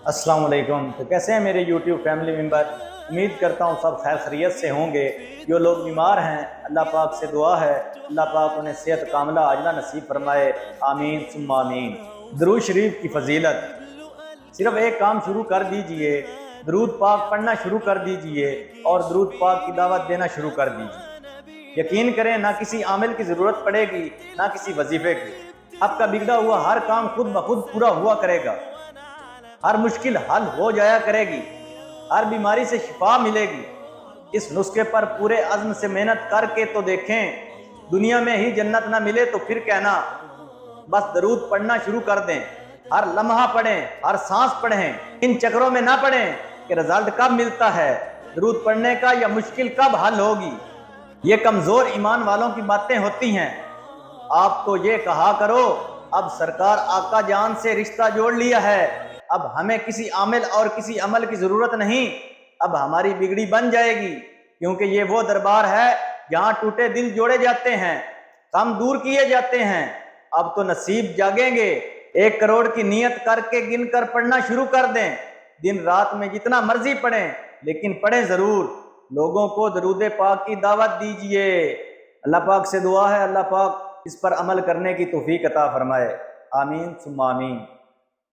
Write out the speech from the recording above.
अस्सलाम वालेकुम। तो कैसे हैं मेरे यूट्यूब फैमिली मेम्बर। उम्मीद करता हूँ सब खैर खैरियत से होंगे। जो लोग बीमार हैं अल्लाह पाक से दुआ है अल्लाह पाक उन्हें सेहत कामिला आजला नसीब फरमाए। आमीन सुम्मा आमीन। दरूद शरीफ की फजीलत, सिर्फ एक काम शुरू कर दीजिए, दरूद पाक पढ़ना शुरू कर दीजिए और दरूद पाक की दावत देना शुरू कर दीजिए। यकीन करें ना किसी आमिल की ज़रूरत पड़ेगी ना किसी वजीफे की। आपका बिगड़ा हुआ हर काम खुद ब खुद पूरा हुआ करेगा, हर मुश्किल हल हो जाया करेगी, हर बीमारी से शिफा मिलेगी। इस नुस्खे पर पूरे अज़्म से मेहनत करके तो देखें। दुनिया में ही जन्नत ना मिले तो फिर कहना। बस दरूद पढ़ना शुरू कर दें, हर लम्हा पढ़ें, हर सांस पढ़ें। इन चक्रों में ना पढ़ें कि रिजल्ट कब मिलता है दरूद पढ़ने का या मुश्किल कब हल होगी। ये कमज़ोर ईमान वालों की बातें होती हैं। आप तो ये कहा करो अब सरकार आका जान से रिश्ता जोड़ लिया है, अब हमें किसी आमिल और किसी अमल की ज़रूरत नहीं, अब हमारी बिगड़ी बन जाएगी। क्योंकि ये वो दरबार है जहाँ टूटे दिल जोड़े जाते हैं, गम दूर किए जाते हैं। अब तो नसीब जागेंगे। 1 करोड़ की नियत करके गिन कर पढ़ना शुरू कर दें। दिन रात में जितना मर्जी पढ़ें, लेकिन पढ़ें ज़रूर। लोगों को दरूद पाक की दावत दीजिए। अल्लाह पाक से दुआ है अल्लाह पाक इस पर अमल करने की तौफीक अता फरमाए। आमीन सुम्मा आमीन।